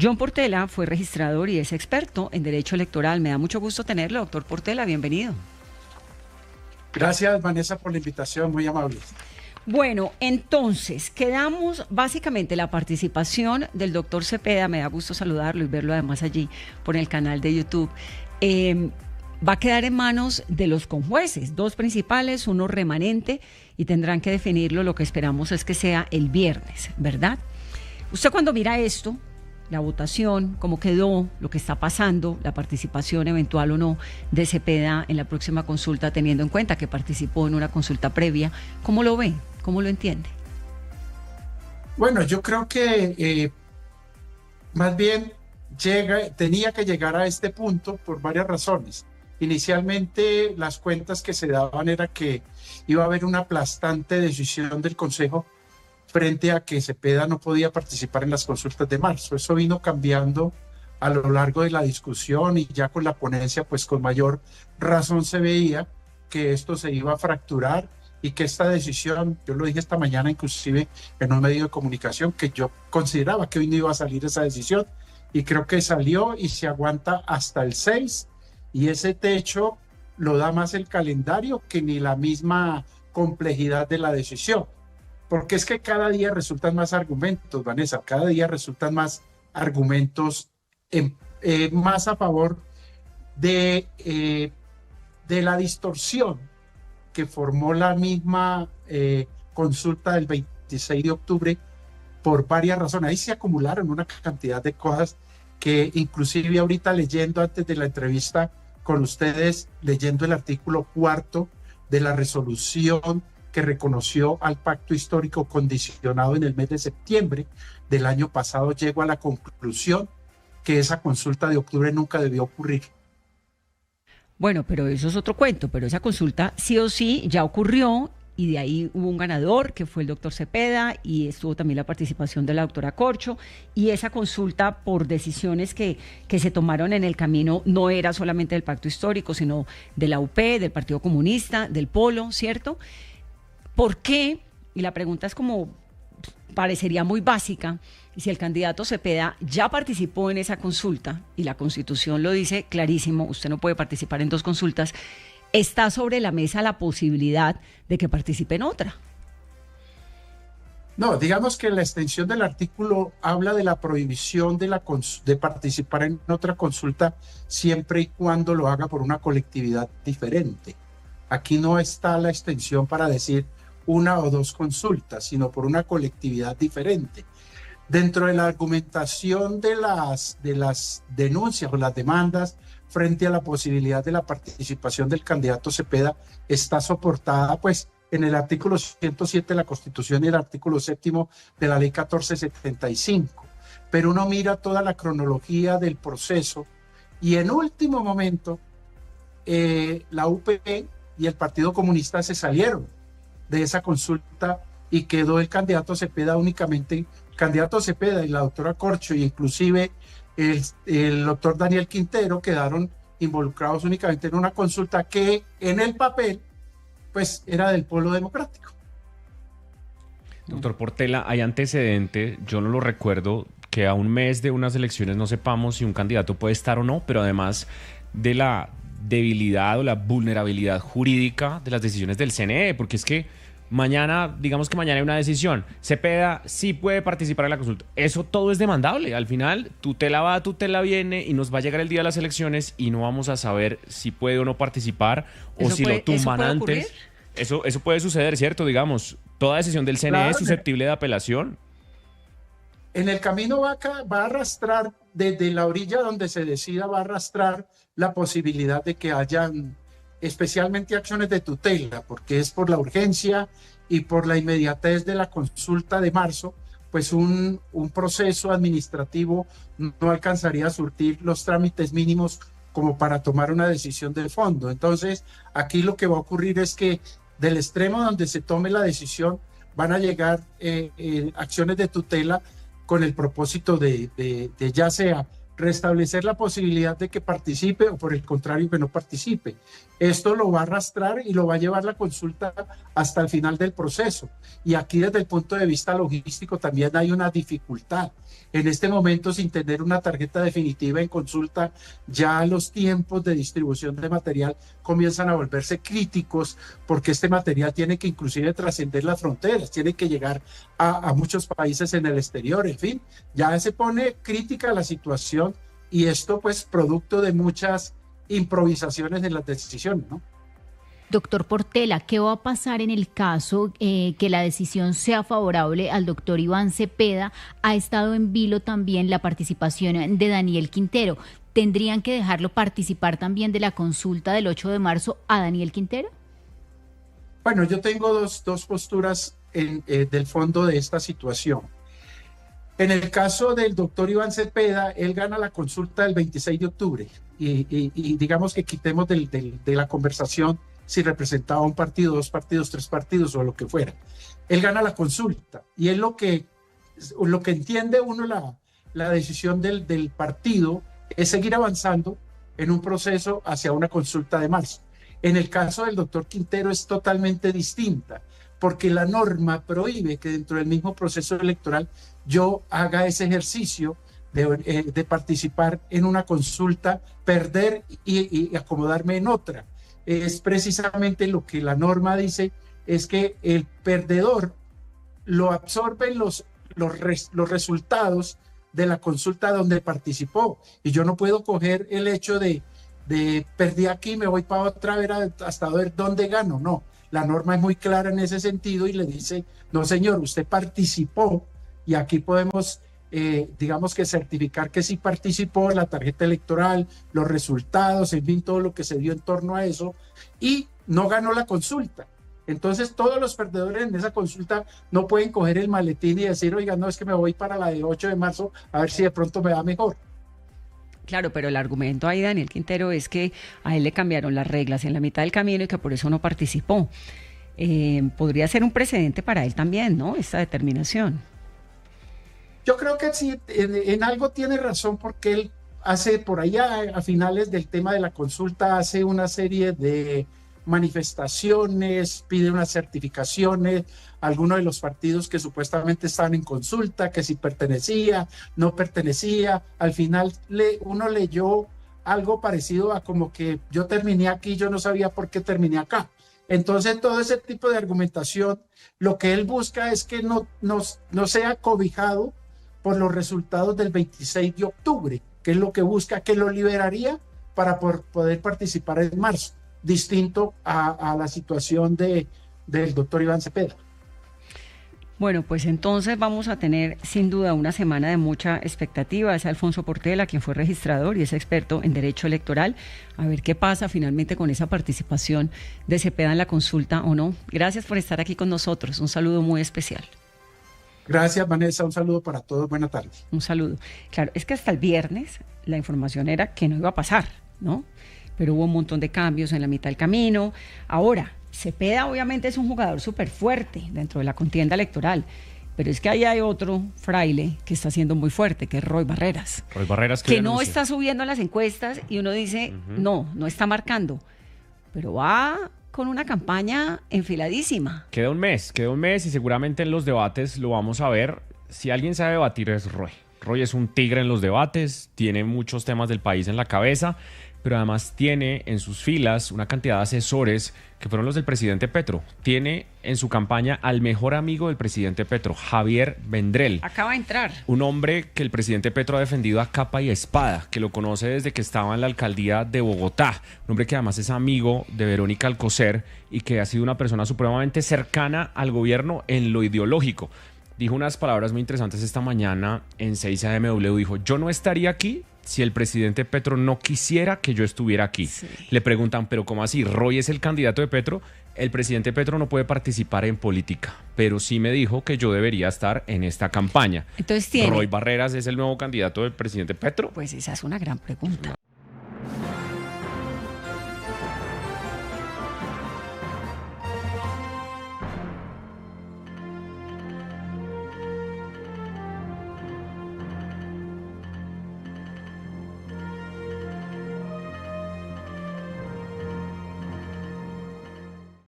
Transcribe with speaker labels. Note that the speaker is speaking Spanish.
Speaker 1: John Portela fue registrador y es experto en derecho electoral. Me da mucho gusto tenerlo, doctor Portela, bienvenido.
Speaker 2: Gracias, Vanessa, por la invitación, muy amable.
Speaker 1: Bueno, entonces, quedamos básicamente la participación del doctor Cepeda, me da gusto saludarlo y verlo además allí por el canal de YouTube, va a quedar en manos de los conjueces, dos principales, uno remanente, y tendrán que definirlo. Lo que esperamos es que sea el viernes, ¿verdad? Usted cuando mira esto, la votación, cómo quedó, lo que está pasando, la participación eventual o no de Cepeda en la próxima consulta, teniendo en cuenta que participó en una consulta previa, ¿cómo lo ve? ¿Cómo lo entiende?
Speaker 2: Bueno, yo creo que más bien tenía que llegar a este punto por varias razones. Inicialmente las cuentas que se daban era que iba a haber una aplastante decisión del Consejo frente a que Cepeda no podía participar en las consultas de marzo. Eso vino cambiando a lo largo de la discusión y ya con la ponencia, pues con mayor razón se veía que esto se iba a fracturar y que esta decisión, yo lo dije esta mañana inclusive en un medio de comunicación, que yo consideraba que hoy no iba a salir esa decisión y creo que salió y se aguanta hasta el 6 y ese techo lo da más el calendario que ni la misma complejidad de la decisión. Porque es que cada día resultan más argumentos, Vanessa, cada día resultan más argumentos más a favor de la distorsión que formó la misma consulta del 26 de octubre por varias razones. Ahí se acumularon una cantidad de cosas que inclusive ahorita leyendo antes de la entrevista con ustedes, leyendo el artículo 4 de la resolución que reconoció al pacto histórico condicionado en el mes de septiembre del año pasado, llego a la conclusión que esa consulta de octubre nunca debió ocurrir.
Speaker 1: Bueno, pero eso es otro cuento, pero esa consulta sí o sí ya ocurrió y de ahí hubo un ganador que fue el doctor Cepeda y estuvo también la participación de la doctora Corcho y esa consulta por decisiones que se tomaron en el camino no era solamente del pacto histórico, sino de la UP, del Partido Comunista, del Polo, ¿cierto? ¿Por qué? Y la pregunta es como, parecería muy básica, si el candidato Cepeda ya participó en esa consulta, y la Constitución lo dice clarísimo, usted no puede participar en dos consultas, está sobre la mesa la posibilidad de que participe en otra.
Speaker 2: No, digamos que la extensión del artículo habla de la prohibición de participar en otra consulta siempre y cuando lo haga por una colectividad diferente. Aquí no está la extensión para decir una o dos consultas, sino por una colectividad diferente. Dentro de la argumentación de las denuncias o las demandas frente a la posibilidad de la participación del candidato Cepeda está soportada pues en el artículo 107 de la Constitución y el artículo 7 de la Ley 1475. Pero uno mira toda la cronología del proceso y en último momento la UPP y el Partido Comunista se salieron de esa consulta y quedó el candidato Cepeda únicamente, candidato Cepeda y la doctora Corcho, y inclusive el doctor Daniel Quintero quedaron involucrados únicamente en una consulta que en el papel pues era del Polo Democrático.
Speaker 3: Doctor Portela, hay antecedente, yo no lo recuerdo, que a un mes de unas elecciones no sepamos si un candidato puede estar o no, pero además de la debilidad o la vulnerabilidad jurídica de las decisiones del CNE, porque es que mañana, digamos que mañana hay una decisión, Cepeda sí puede participar en la consulta, eso todo es demandable, al final tutela va, tutela viene y nos va a llegar el día de las elecciones y no vamos a saber si puede o no participar o si lo tumban antes. Eso puede suceder, ¿cierto? Digamos, toda decisión del CNE es susceptible de apelación.
Speaker 2: En el camino va a arrastrar, desde la orilla donde se decida, va a arrastrar la posibilidad de que hayan especialmente acciones de tutela, porque es por la urgencia y por la inmediatez de la consulta de marzo, pues un proceso administrativo no alcanzaría a surtir los trámites mínimos como para tomar una decisión de fondo. Entonces, aquí lo que va a ocurrir es que del extremo donde se tome la decisión van a llegar acciones de tutela con el propósito de ya sea restablecer la posibilidad de que participe o por el contrario que no participe. Esto lo va a arrastrar y lo va a llevar la consulta hasta el final del proceso. Y aquí desde el punto de vista logístico también hay una dificultad. En este momento, sin tener una tarjeta definitiva en consulta, ya los tiempos de distribución de material comienzan a volverse críticos porque este material tiene que inclusive trascender las fronteras, tiene que llegar a muchos países en el exterior, en fin, ya se pone crítica la situación y esto pues producto de muchas improvisaciones en las decisiones, ¿no?
Speaker 4: Doctor Portela, ¿qué va a pasar en el caso que la decisión sea favorable al doctor Iván Cepeda? Ha estado en vilo también la participación de Daniel Quintero. ¿Tendrían que dejarlo participar también de la consulta del 8 de marzo a Daniel Quintero?
Speaker 2: Bueno, yo tengo dos posturas del fondo de esta situación. En el caso del doctor Iván Cepeda, él gana la consulta el 26 de octubre y digamos que quitemos de la conversación si representaba un partido, 2 partidos, 3 partidos o lo que fuera. Él gana la consulta y es lo que entiende uno la decisión del partido es seguir avanzando en un proceso hacia una consulta de marzo. En el caso del doctor Quintero es totalmente distinta, porque la norma prohíbe que dentro del mismo proceso electoral yo haga ese ejercicio de participar en una consulta, perder y acomodarme en otra. Es precisamente lo que la norma dice, es que el perdedor lo absorben los resultados de la consulta donde participó. Y yo no puedo coger el hecho de perdí aquí, me voy para otra, ver hasta ver dónde gano. No, la norma es muy clara en ese sentido y le dice, no señor, usted participó y aquí podemos, digamos que certificar que sí participó, la tarjeta electoral, los resultados, en fin, todo lo que se dio en torno a eso y no ganó la consulta. Entonces todos los perdedores en esa consulta no pueden coger el maletín y decir, oiga, no, es que me voy para la de 8 de marzo a ver si de pronto me va mejor.
Speaker 1: Claro, pero el argumento ahí, Daniel Quintero, es que a él le cambiaron las reglas en la mitad del camino y que por eso no participó. Podría ser un precedente para él también, ¿no? Esta determinación.
Speaker 2: Yo creo que sí, en algo tiene razón porque él hace por allá a finales del tema de la consulta, hace una serie de manifestaciones, pide unas certificaciones, algunos de los partidos que supuestamente estaban en consulta, que si pertenecía, no pertenecía, al final uno leyó algo parecido a como que yo terminé aquí, yo no sabía por qué terminé acá. Entonces todo ese tipo de argumentación, lo que él busca es que no sea cobijado por los resultados del 26 de octubre, que es lo que busca, que lo liberaría para poder participar en marzo, distinto a la situación del doctor Iván Cepeda.
Speaker 1: Bueno, pues entonces vamos a tener sin duda una semana de mucha expectativa. Es Alfonso Portela, quien fue registrador y es experto en derecho electoral. A ver qué pasa finalmente con esa participación de Cepeda en la consulta o no. Gracias por estar aquí con nosotros. Un saludo muy especial.
Speaker 2: Gracias, Vanessa. Un saludo para todos. Buenas tardes.
Speaker 1: Un saludo. Claro, es que hasta el viernes la información era que no iba a pasar, ¿no? Pero hubo un montón de cambios en la mitad del camino. Ahora, Cepeda obviamente es un jugador súper fuerte dentro de la contienda electoral, pero es que ahí hay otro fraile que está siendo muy fuerte, que es Roy Barreras.
Speaker 3: Roy Barreras
Speaker 1: que no está subiendo las encuestas y uno dice, no está marcando, pero va con una campaña enfiladísima.
Speaker 3: Queda un mes y seguramente en los debates lo vamos a ver. Si alguien sabe debatir es Roy. Roy es un tigre en los debates, tiene muchos temas del país en la cabeza, pero además tiene en sus filas una cantidad de asesores que fueron los del presidente Petro. Tiene en su campaña al mejor amigo del presidente Petro, Javier Vendrell.
Speaker 1: Acaba de entrar.
Speaker 3: Un hombre que el presidente Petro ha defendido a capa y espada, que lo conoce desde que estaba en la alcaldía de Bogotá. Un hombre que además es amigo de Verónica Alcocer y que ha sido una persona supremamente cercana al gobierno en lo ideológico. Dijo unas palabras muy interesantes esta mañana en 6am. Dijo, yo no estaría aquí si el presidente Petro no quisiera que yo estuviera aquí. Sí. Le preguntan, ¿pero cómo así? ¿Roy es el candidato de Petro? El presidente Petro no puede participar en política, pero sí me dijo que yo debería estar en esta campaña.
Speaker 1: Entonces, ¿Roy
Speaker 3: Barreras es el nuevo candidato del presidente Petro?
Speaker 1: Pues esa es una gran pregunta.